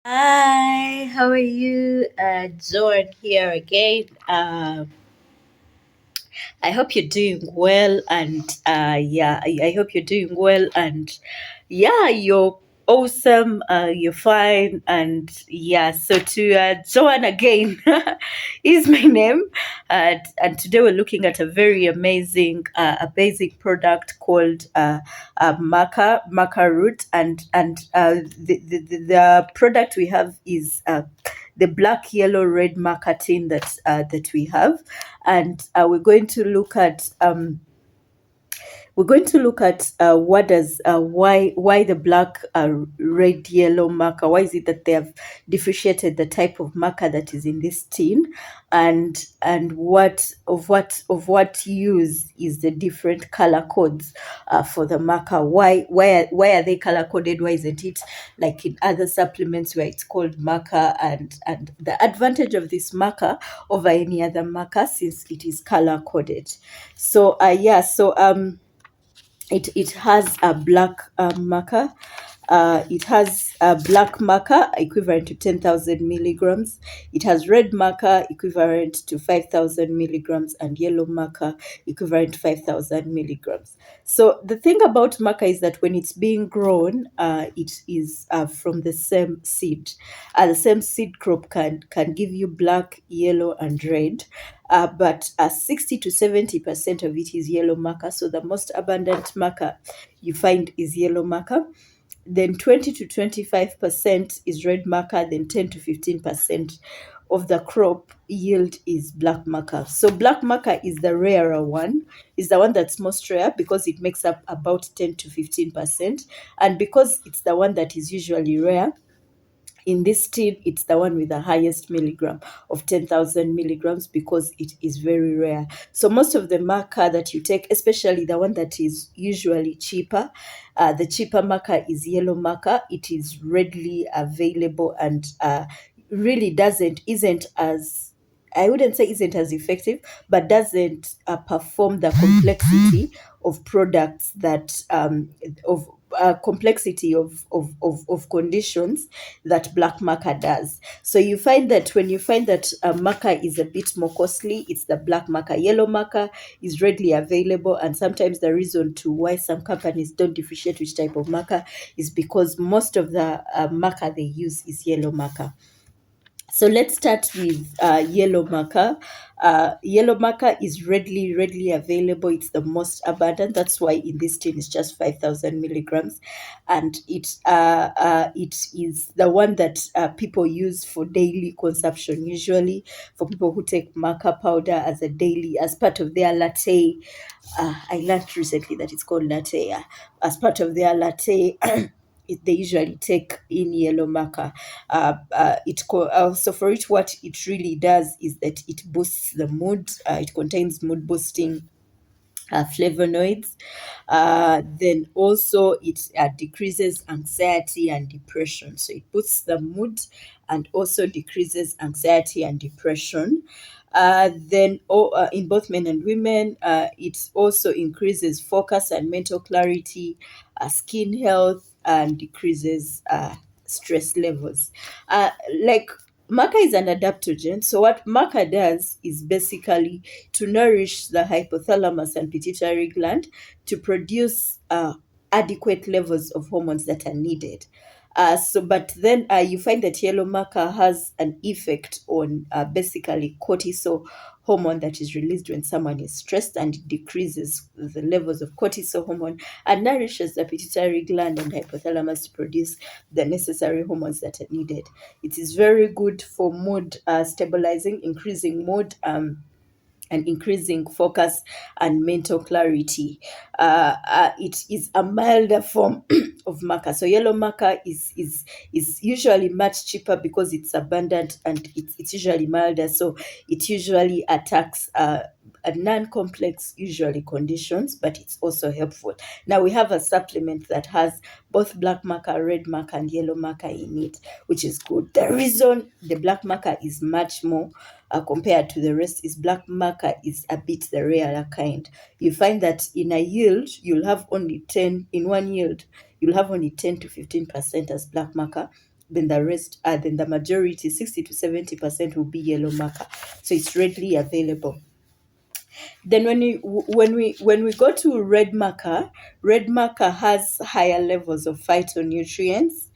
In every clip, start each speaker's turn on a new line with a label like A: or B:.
A: Hi, how are you? Joan here again. I hope you're doing well, and I hope you're doing well, and yeah, you're awesome. You're fine, and yeah. So to Joan again is my name, and today we're looking at a very a basic product called maca root, and the product we have is the black, yellow, red maca tin that we have, and we're going to look at what does why the black, red, yellow marker. Why is it that they have differentiated the type of marker that is in this tin, and what use is the different color codes for the marker? Why are they color coded? Why isn't it like in other supplements where it's called marker? And the advantage of this marker over any other marker, since it is color coded. So it has a black marker. It has a black marker equivalent to 10,000 milligrams. It has red marker equivalent to 5,000 milligrams, and yellow marker equivalent to 5,000 milligrams. So the thing about marker is that when it's being grown, it is from the same seed. The same seed crop can give you black, yellow, and red. But 60 to 70% of it is yellow maca. So the most abundant maca you find is yellow maca. Then 20 to 25% is red maca. Then 10 to 15% of the crop yield is black maca. So black maca is the rarer one, is the one that's most rare because it makes up about 10 to 15%. And because it's the one that is usually rare, in this tin, it's the one with the highest milligram of 10,000 milligrams because it is very rare. So most of the marker that you take, especially the one that is usually cheaper, the cheaper marker is yellow marker. It is readily available and really isn't as, I wouldn't say isn't as effective, but doesn't perform the complexity of products that of complexity of conditions that black marker does. So you find that when you find that marker is a bit more costly, it's the black marker. Yellow marker is readily available, and sometimes the reason to why some companies don't differentiate which type of marker is because most of the marker they use is yellow marker. So let's start with yellow marker. Yellow marker is readily available. It's the most abundant. That's why in this tin it's just 5,000 milligrams, and it is the one that people use for daily consumption. Usually, for people who take maca powder as part of their latte. I learned recently that it's called latte. As part of their latte, they usually take in yellow maca. So for it, what it really does is that it boosts the mood. It contains mood boosting flavonoids. Then also it decreases anxiety and depression. So it boosts the mood and also decreases anxiety and depression. In both men and women, it also increases focus and mental clarity, skin health, and decreases stress levels. Like maca is an adaptogen. So what maca does is basically to nourish the hypothalamus and pituitary gland to produce adequate levels of hormones that are needed. But then you find that yellow maca has an effect on basically cortisol hormone that is released when someone is stressed, and it decreases the levels of cortisol hormone and nourishes the pituitary gland and hypothalamus to produce the necessary hormones that are needed. It is very good for mood stabilizing, increasing mood, and increasing focus and mental clarity. It is a milder form of maca. So yellow maca is usually much cheaper because it's abundant and it's usually milder. So it usually attacks a non-complex usually conditions, but it's also helpful. Now we have a supplement that has both black maca, red maca, and yellow maca in it, which is good. The reason the black maca is much more compared to the rest is black maca is a bit the rarer kind. You find that in a yield, you'll have only 10 in one yield. You'll have only 10 to 15% as black maca, then the rest, then the majority, 60 to 70%, will be yellow maca. So it's readily available. Then when we go to red maca has higher levels of phytonutrients,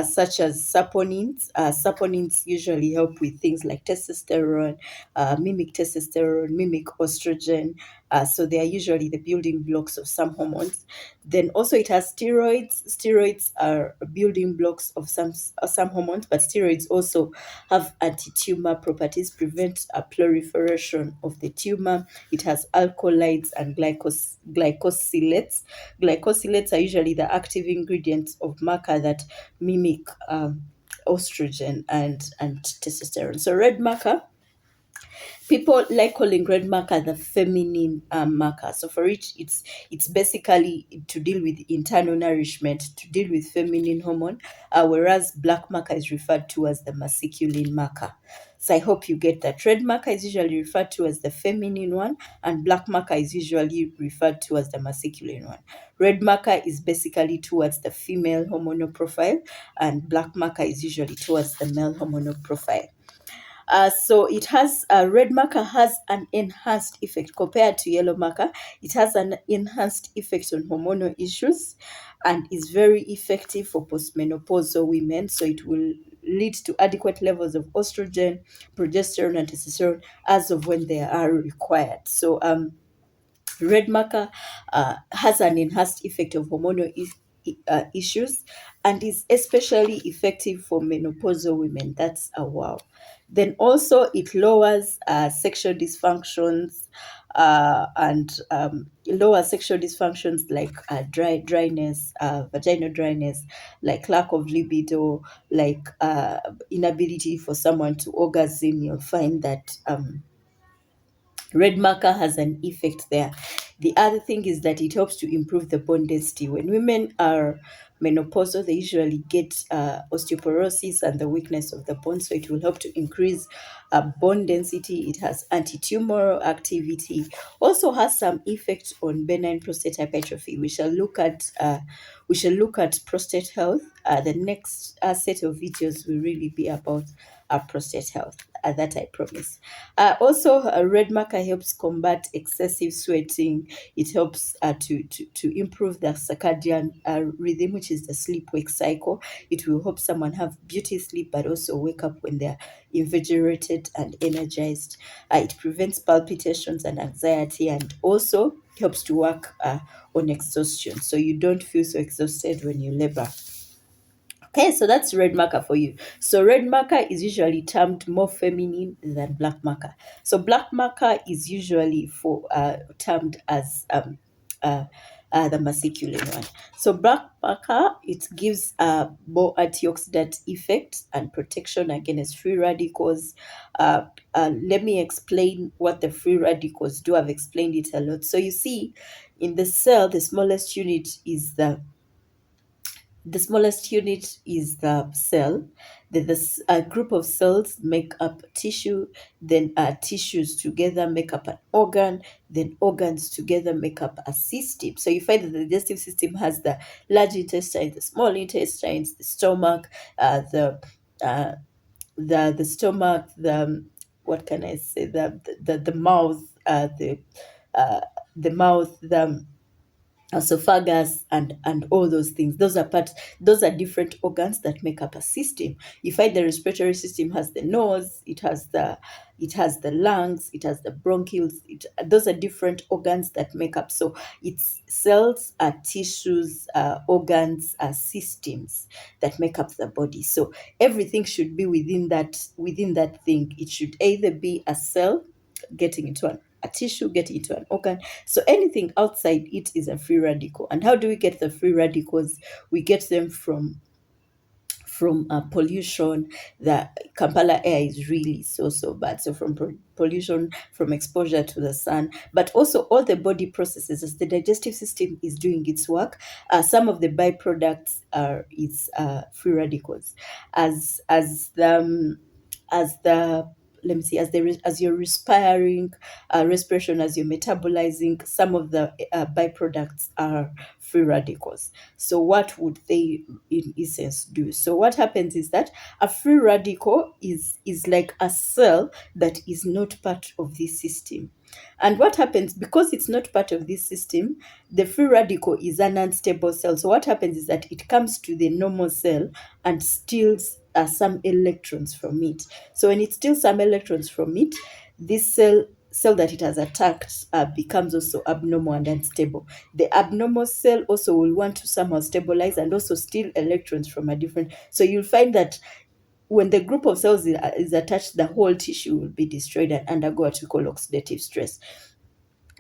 A: such as saponins. Saponins usually help with things like testosterone, mimic estrogen. So they are usually the building blocks of some hormones. Then also it has steroids. Steroids are building blocks of some hormones, but steroids also have anti-tumor properties, prevent a proliferation of the tumor. It has alkaloids and glycosylates. Glycosylates are usually the active ingredients of maca that mimic estrogen and testosterone. So red maca, people like calling red maca the feminine maca. So for it, it's basically to deal with internal nourishment, to deal with feminine hormone, whereas black maca is referred to as the masculine maca. So I hope you get that. Red maca is usually referred to as the feminine one, and black maca is usually referred to as the masculine one. Red maca is basically towards the female hormonal profile, and black maca is usually towards the male hormonal profile. So it has red maca has an enhanced effect compared to yellow maca. It has an enhanced effect on hormonal issues and is very effective for postmenopausal women. So it will lead to adequate levels of estrogen, progesterone, and testosterone as of when they are required. So red maca has an enhanced effect of hormonal issues and is especially effective for menopausal women. That's a wow. Then also it lowers sexual dysfunctions and lower sexual dysfunctions like dryness, vaginal dryness, like lack of libido, like inability for someone to orgasm. You'll find that red maca has an effect there. The other thing is that it helps to improve the bone density. When women are menopausal, they usually get osteoporosis and the weakness of the bone, so it will help to increase bone density. It has anti-tumoral activity, also has some effect on benign prostate hypertrophy. We shall look at prostate health. The next set of videos will really be about prostate health. That I promise. Also, red maca helps combat excessive sweating. It helps to improve the circadian rhythm, which is the sleep-wake cycle. It will help someone have beauty sleep, but also wake up when they're invigorated and energized. It prevents palpitations and anxiety, and also helps to work on exhaustion, so you don't feel so exhausted when you labor. Okay, so that's red marker for you. So red marker is usually termed more feminine than black marker. So black marker is usually for termed as the masculine one. So black marker, it gives more antioxidant effect and protection against free radicals. Let me explain what the free radicals do. I've explained it a lot. So you see, in the cell, the smallest unit is the cell. Then a group of cells make up tissue. Then tissues together make up an organ. Then organs together make up a system. So you find that the digestive system has the large intestine, the small intestines, the stomach, uh, the stomach, what can I say, the mouth, the mouth, the esophagus, and all those things. Those are different organs that make up a system. You find the respiratory system has the nose, it has the lungs, it has the bronchioles. Those are different organs that make up. So it's cells, tissues, organs, systems that make up the body. So everything should be within that thing. It should either be a cell getting into a tissue, getting into an organ. So anything outside it is a free radical. And how do we get the free radicals? We get them from pollution. The Kampala air is really so bad. So from pollution, from exposure to the sun, but also all the body processes as the digestive system is doing its work. Some of the byproducts are its free radicals, as the let me see, as you're respiring, respiration, as you're metabolizing, some of the byproducts are free radicals. So what would they in essence do? So what happens is that a free radical is like a cell that is not part of this system. And what happens, because it's not part of this system, the free radical is an unstable cell. So what happens is that it comes to the normal cell and steals some electrons from it. So when it steals some electrons from it, this cell that it has attacked becomes also abnormal and unstable. The abnormal cell also will want to somehow stabilize and also steal electrons from a different. So you'll find that when the group of cells is attached, the whole tissue will be destroyed and undergo what we call oxidative stress.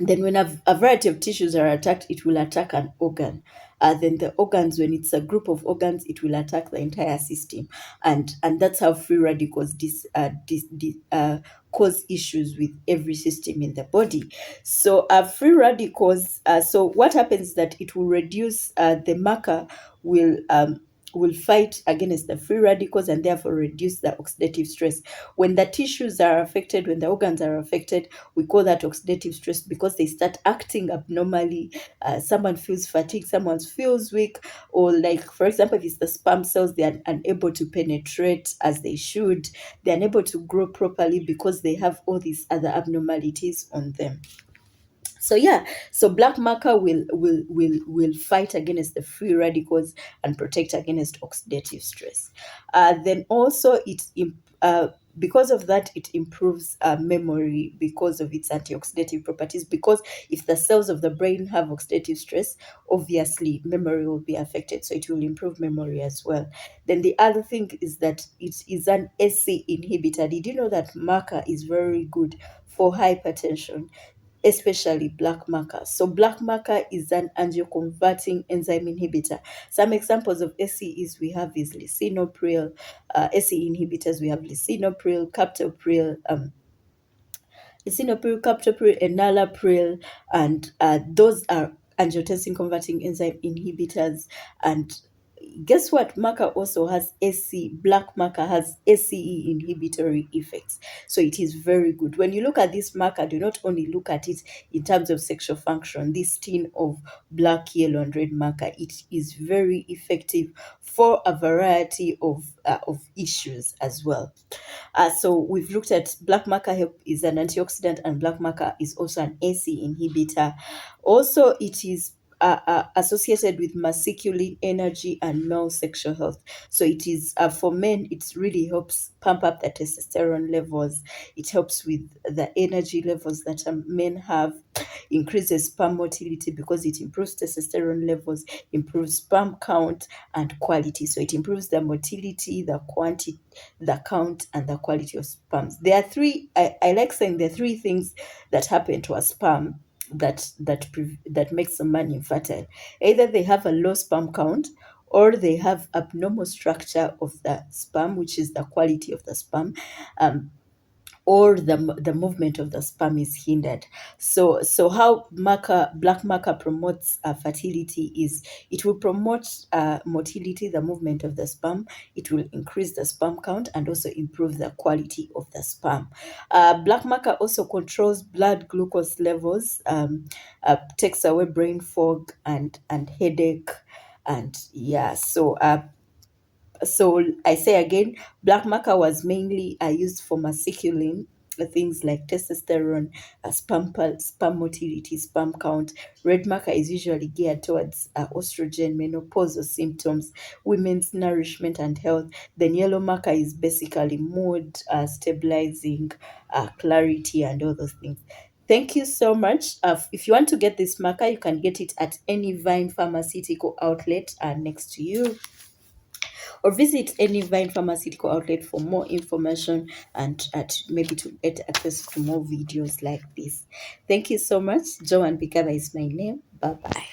A: Then when a variety of tissues are attacked, it will attack an organ. Then the organs, when it's a group of organs, it will attack the entire system. And that's how free radicals cause issues with every system in the body. So free radicals, so what happens is that it will reduce, the marker will fight against the free radicals and therefore reduce the oxidative stress. When the tissues are affected, when the organs are affected, we call that oxidative stress because they start acting abnormally. Someone feels fatigued, someone feels weak, or like, for example, if it's the sperm cells, they are unable to penetrate as they should. They're unable to grow properly because they have all these other abnormalities on them. So yeah, so black marker will fight against the free radicals and protect against oxidative stress. Then also because of that, it improves memory because of its antioxidative properties. Because if the cells of the brain have oxidative stress, obviously memory will be affected. So it will improve memory as well. Then the other thing is that it is an SC inhibitor. Did you know that marker is very good for hypertension, especially black marker? So black marker is an angioconverting enzyme inhibitor. Some examples of SCEs we have is lisinopril. SCE inhibitors, we have lisinopril, captopril, lisinopril, captopril, enalapril, and those are angiotensin converting enzyme inhibitors. And guess what? Maca also has SC, black maca has SCE inhibitory effects. So it is very good. When you look at this maca, do not only look at it in terms of sexual function, this tin of black, yellow, and red maca, it is very effective for a variety of issues as well. So we've looked at black maca help is an antioxidant, and black maca is also an AC inhibitor. Also, it is associated with masculine energy and male sexual health. So it is for men, it really helps pump up the testosterone levels. It helps with the energy levels that men have, increases sperm motility because it improves testosterone levels, improves sperm count and quality. So it improves the motility, the quantity, the count, and the quality of sperms. There are three, I like saying there are three things that happen to a sperm that makes a man infertile. Either they have a low sperm count, or they have abnormal structure of the sperm, which is the quality of the sperm, or the movement of the sperm is hindered. So how black maca promotes fertility is it will promote motility, the movement of the sperm. It will increase the sperm count and also improve the quality of the sperm. Black maca also controls blood glucose levels, takes away brain fog and headache, and yeah. So I say again, black marker was mainly used for masculine things like testosterone, sperm motility, sperm count. Red marker is usually geared towards estrogen, menopausal symptoms, women's nourishment and health. Then yellow marker is basically mood, stabilizing, clarity, and all those things. Thank you so much. If you want to get this marker, you can get it at any Vine pharmaceutical outlet next to you, or visit any Vine pharmaceutical outlet for more information and maybe to get access to more videos like this. Thank you so much. Joanne Bigaba is my name. Bye bye.